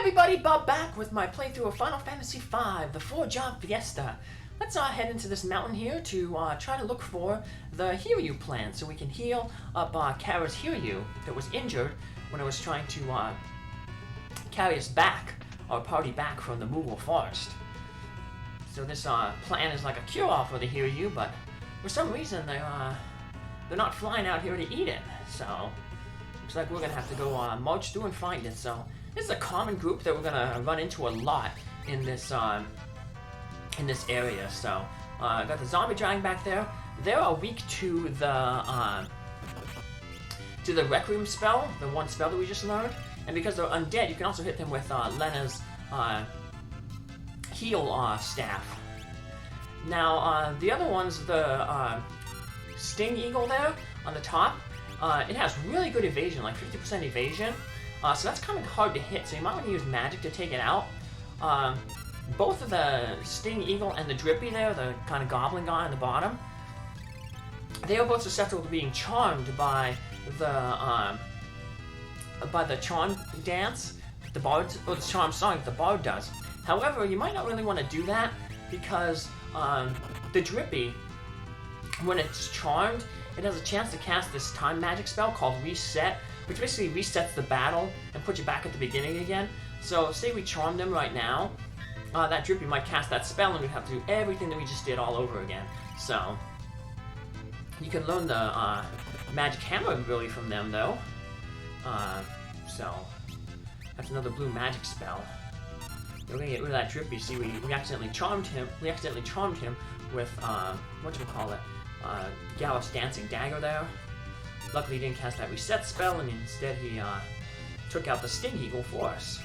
everybody, Bob back with my playthrough of Final Fantasy V, the 4-job Fiesta. Let's head into this mountain here to try to look for the hiryuu plant so we can heal up Kara's hiryuu that was injured when it was trying to carry us back, our party back from the Moogle Forest. So this plan is like a cure-all for the hiryuu, but for some reason they're not flying out here to eat it. So looks like we're gonna have to go march through and find it. So this is a common group that we're gonna run into a lot in this area. So got the zombie dragon back there. They are weak to the Requiem spell, the one spell that we just learned. And because they're undead, you can also hit them with Lenna's heal staff. Now the other one's the Sting Eagle there on the top. It has really good evasion, like 50% evasion. So that's kind of hard to hit, so you might want to use magic to take it out. Both of the Sting Eagle and the Drippy there, the kind of goblin guy on the bottom, they are both susceptible to being charmed by the charm dance, the bard, or the charm song that the bard does. However, you might not really want to do that because the Drippy, when it's charmed, it has a chance to cast this time magic spell called Reset, which basically resets the battle and puts you back at the beginning again. So say we charmed him right now, that Drippy might cast that spell and we'd have to do everything that we just did all over again. So you can learn the magic hammer ability from them though. So that's another blue magic spell. We're gonna get rid of that Drippy. See, we accidentally charmed him. We accidentally charmed him with whatchamacallit, Galuf's dancing dagger there. Luckily, he didn't cast that reset spell, and instead he took out the Sting Eagle for us.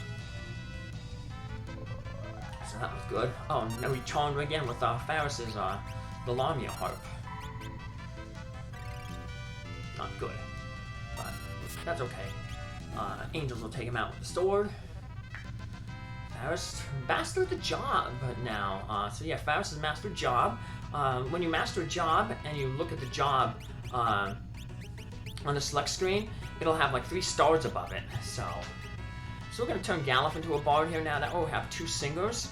So that was good. Oh, now we charmed him again with Faris's the Lamia harp. Not good, but that's okay. Angels will take him out with the sword. Faris mastered the job now. So yeah, Faris has mastered job. When you master a job and you look at the job on the select screen, it'll have like 3 stars above it. So we're gonna turn Galuf into a bard here now. That way we'll have 2 singers,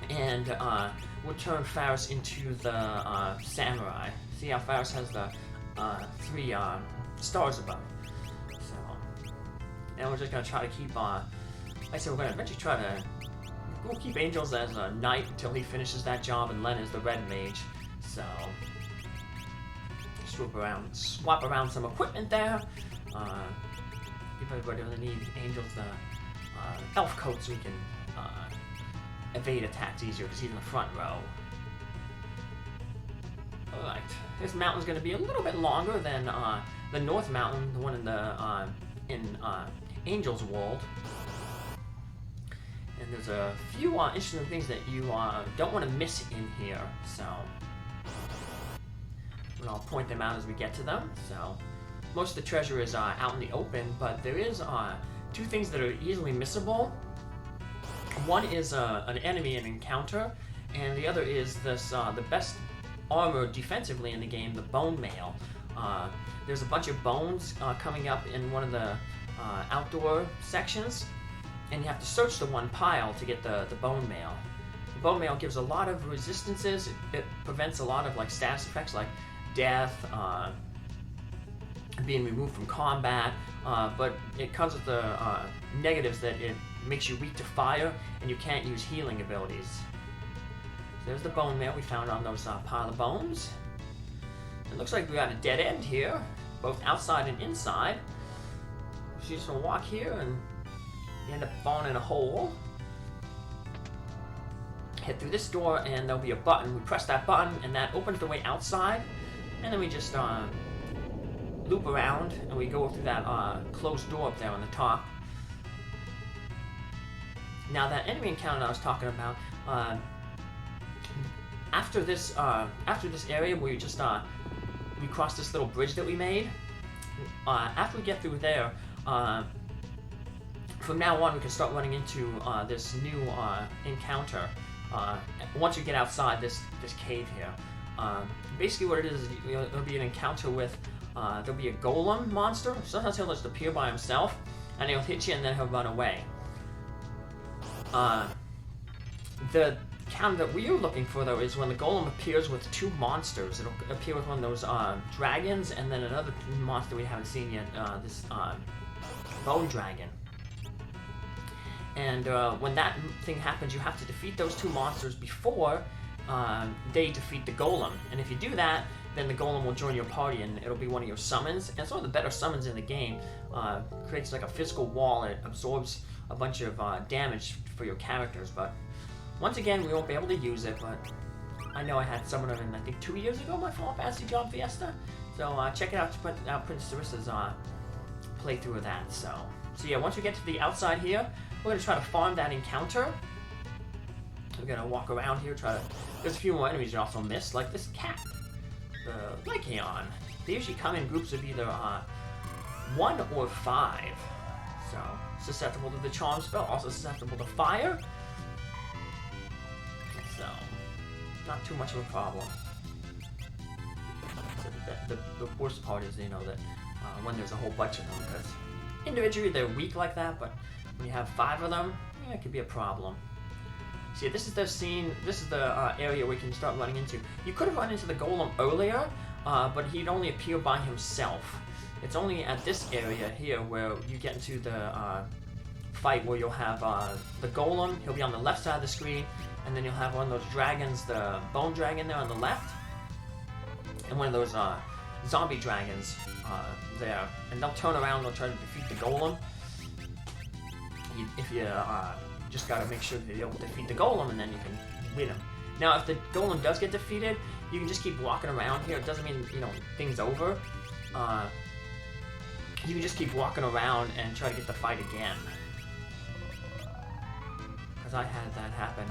and we'll turn Faris into the samurai. See how Faris has the 3 stars above. So now we're just gonna try to keep I said we're going to eventually try to... We'll keep Angels as a knight until he finishes that job, and Lenna is the red mage. So... swap around some equipment there. Give everybody that need Angels the elf coat so we can evade attacks easier because he's in the front row. Alright, this mountain's going to be a little bit longer than the North Mountain, the one in the Angel's World. And there's a few interesting things that you don't want to miss in here, so I'll point them out as we get to them. So most of the treasure is out in the open, but there is 2 things that are easily missable. One is an enemy, an encounter, and the other is this the best armor defensively in the game, the bone mail. There's a bunch of bones coming up in one of the outdoor sections, and you have to search the one pile to get the bone mail. The bone mail gives a lot of resistances. It prevents a lot of like status effects like death, being removed from combat, but it comes with the negatives that it makes you weak to fire and you can't use healing abilities. So there's the bone mail we found on those pile of bones. It looks like we got a dead end here, both outside and inside. So you just gonna walk here and you end up falling in a hole. Hit through this door and there'll be a button. We press that button and that opens the way outside, and then we just loop around and we go through that closed door up there on the top. Now that enemy encounter I was talking about, after this area where we just we cross this little bridge that we made, after we get through there, from now on we can start running into this new encounter once you get outside this cave here. Basically what it is it'll be an encounter with there'll be a golem monster. Sometimes he'll just appear by himself and he'll hit you and then he'll run away. The counter that we are looking for, though, is when the golem appears with 2 monsters. It'll appear with one of those dragons, and then another monster we haven't seen yet, this bone dragon. And when that thing happens, you have to defeat those 2 monsters before they defeat the golem. And if you do that, then the golem will join your party, and it'll be one of your summons. And it's one of the better summons in the game. Creates like a physical wall, and it absorbs a bunch of damage for your characters. But once again, we won't be able to use it, but I know I had some of them in, I think, 2 years ago, my Final Fantasy job Fiesta. So check it out, Prince Sarissa's playthrough of that. So yeah, once we get to the outside here, we're going to try to farm that encounter. We're going to walk around here, there's a few more enemies you also missed, like this cat, the Lycaon. They usually come in groups of either 1 or 5. So, susceptible to the charm spell, also susceptible to fire. So, not too much of a problem. So the worst part is, you know, that when there's a whole bunch of them, because individually they're weak like that, but when you have 5 of them, yeah, it could be a problem. See, this is the scene, this is the area we can start running into. You could have run into the golem earlier, but he'd only appear by himself. It's only at this area here where you get into the fight where you'll have the golem, he'll be on the left side of the screen, and then you'll have one of those dragons, the bone dragon there on the left, and one of those zombie dragons there. And they'll turn around and they'll try to defeat the golem. If you just gotta make sure that you'll defeat the golem, and then you can win him. Now, if the golem does get defeated, you can just keep walking around here. It doesn't mean, you know, thing's over. You can just keep walking around and try to get the fight again. Because I had that happen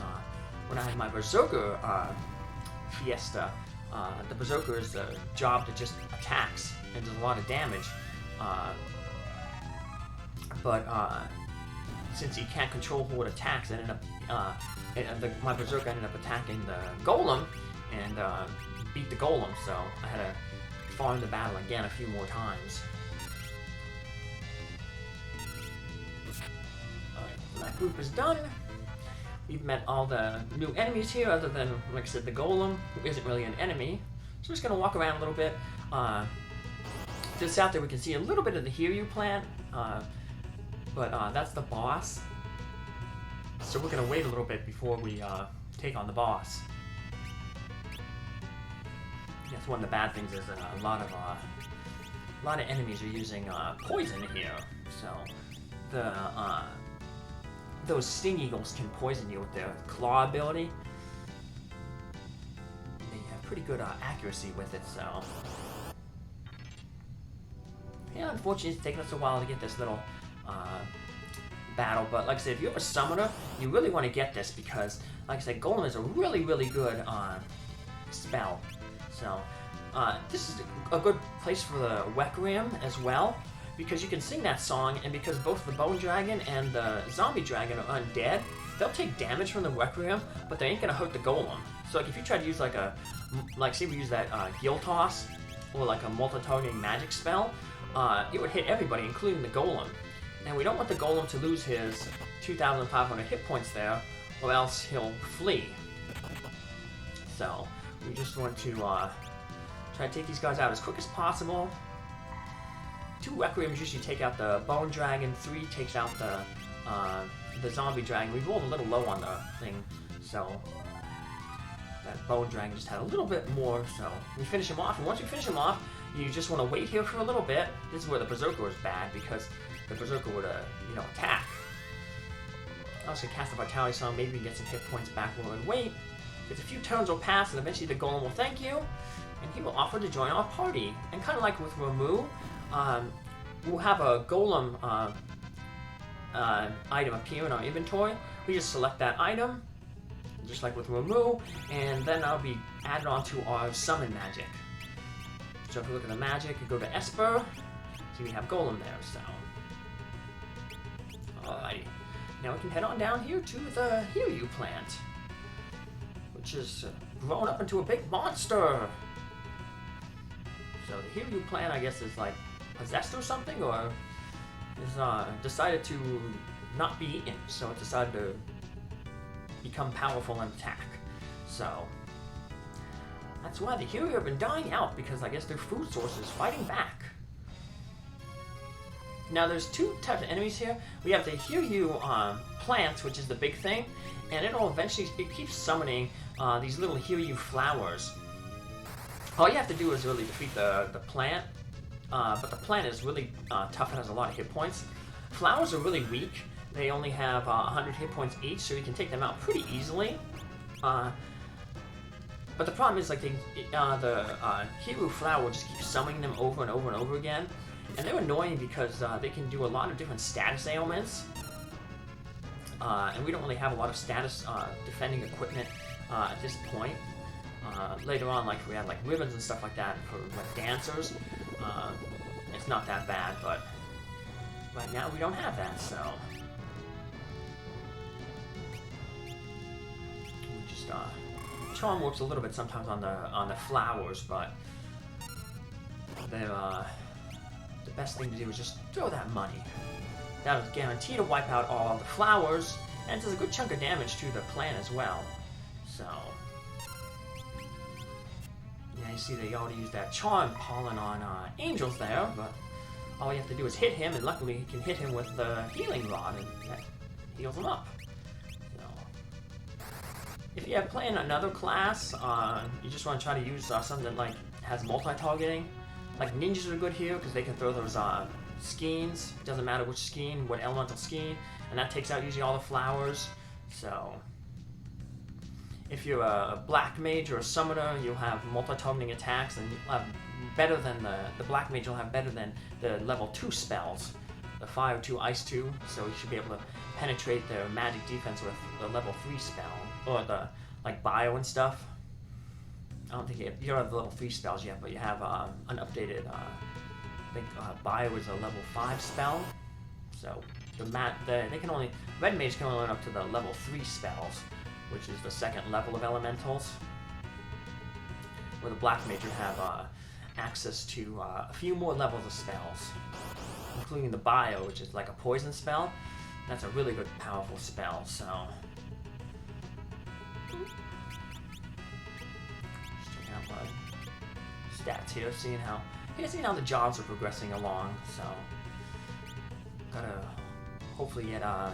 when I had my Berserker Fiesta. The Berserker is a job that just attacks and does a lot of damage. Since he can't control who it attacks, it ended up, my Berserker ended up attacking the golem and beat the golem, so I had to farm the battle again a few more times. Alright, that group is done. We've met all the new enemies here, other than, like I said, the golem, who isn't really an enemy. So we're just going to walk around a little bit. Just out there we can see a little bit of the hiryuu plant. But that's the boss. So we're going to wait a little bit before we take on the boss. That's one of the bad things is a lot of enemies are using poison here. So those sting eagles can poison you with their claw ability. They have pretty good accuracy with it, so... Yeah, unfortunately it's taken us a while to get this little battle, but like I said, if you have a summoner, you really want to get this because, like I said, Golem is a really, really good spell. So, this is a good place for the Requiem as well, because you can sing that song, and because both the Bone Dragon and the Zombie Dragon are undead, they'll take damage from the Requiem, but they ain't gonna hurt the Golem. So, like, if you try to use say we use that Gil Toss, or like a multi-targeting magic spell, it would hit everybody, including the Golem. And we don't want the Golem to lose his 2,500 hit points there, or else he'll flee. So, we just want to try to take these guys out as quick as possible. 2 Requiems usually take out the Bone Dragon, 3 takes out the Zombie Dragon. We rolled a little low on the thing, so that Bone Dragon just had a little bit more, so we finish him off. And once we finish him off, you just want to wait here for a little bit. This is where the Berserker is bad, because the Berserker would, attack. I was going to cast the Vitality Song, maybe we can get some hit points back while we wait. Because a few turns will pass, and eventually the Golem will thank you, and he will offer to join our party. And kind of like with Ramu, we'll have a Golem item appear in our inventory. We just select that item, just like with Ramu, and then that'll be added onto our summon magic. So if we look at the magic, we go to Esper, see we have Golem there, so. Alrighty. Now we can head on down here to the hiryuu plant, which is grown up into a big monster. So the hiryuu plant, I guess, is like possessed or something, or is decided to not be eaten, so it decided to become powerful and attack. So that's why the hiryuu have been dying out, because I guess their food source is fighting back. Now there's two types of enemies here. We have the hiryuu plants, which is the big thing, and it keeps summoning these little hiryuu flowers. All you have to do is really defeat the plant, but the plant is really tough and has a lot of hit points. Flowers are really weak. They only have 100 hit points each, so you can take them out pretty easily. But the problem is, like, the hiryuu flower will just keep summoning them over and over and over again. And they're annoying because they can do a lot of different status ailments. And we don't really have a lot of status defending equipment at this point. Later on, like, we have like ribbons and stuff like that for like dancers. It's not that bad, but right now we don't have that, so we just charm works a little bit sometimes on the flowers, but they're the best thing to do is just throw that money. That would guarantee to wipe out all the flowers, and does a good chunk of damage to the plant as well. So yeah, you see they already used that charm pollen on Angels there, but all you have to do is hit him, and luckily you can hit him with the healing rod, and that heals him up. So if you're playing another class, you just want to try to use something that like has multi-targeting. Like ninjas are good here because they can throw those skeins. Doesn't matter which skein, what elemental skein, and that takes out usually all the flowers. So if you're a black mage or a summoner, you'll have multi-targeting attacks, and you'll have better than the black mage will have better than the level 2 spells, the fire 2, ice 2. So you should be able to penetrate their magic defense with the level 3 spell, or the like bio and stuff. I don't think you don't have the level 3 spells yet, but you have an updated. I think bio is a level 5 spell. So red mage can only learn up to the level 3 spells, which is the second level of elementals. Where the black mage would have access to a few more levels of spells, including the bio, which is like a poison spell. That's a really good, powerful spell. So just checking out my stats here, seeing how the jobs are progressing along. So gotta hopefully get I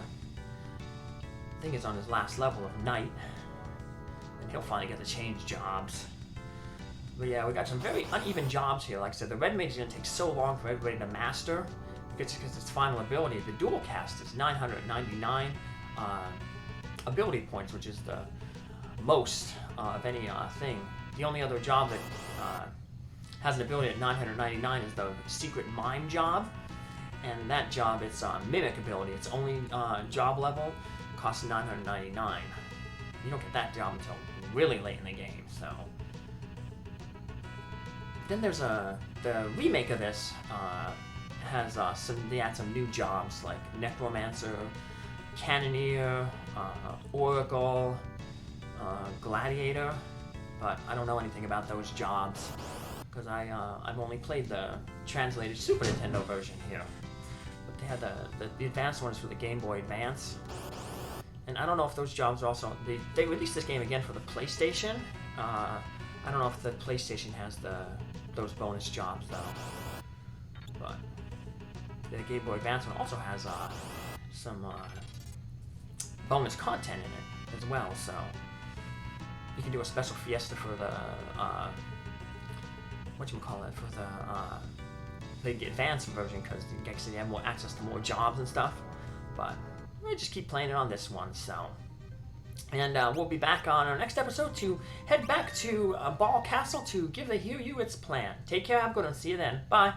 think it's on his last level of Knight, and he'll finally get to change jobs. But yeah, we got some very uneven jobs here. Like I said, the red mage is going to take so long for everybody to master because its final ability, the dual cast, is 999 ability points, which is the most of any thing. The only other job that has an ability at 999 is the secret mime job, and that job, it's mimic ability. Its only job level costs 999. You don't get that job until really late in the game. So then there's the remake of this has they add some new jobs like Necromancer, Cannoneer, Oracle, Gladiator, but I don't know anything about those jobs because I've only played the translated Super Nintendo version here. But they had the advanced ones for the Game Boy Advance, and I don't know if those jobs are also they released this game again for the PlayStation. I don't know if the PlayStation has those bonus jobs though, but the Game Boy Advance one also has some bonus content in it as well. So you can do a special Fiesta for the for the advanced version because you have more access to more jobs and stuff. But we just keep playing it on this one. So. And we'll be back on our next episode to head back to Bal Castle to give the hiryuu its plan. Take care, I'm going to see you then. Bye.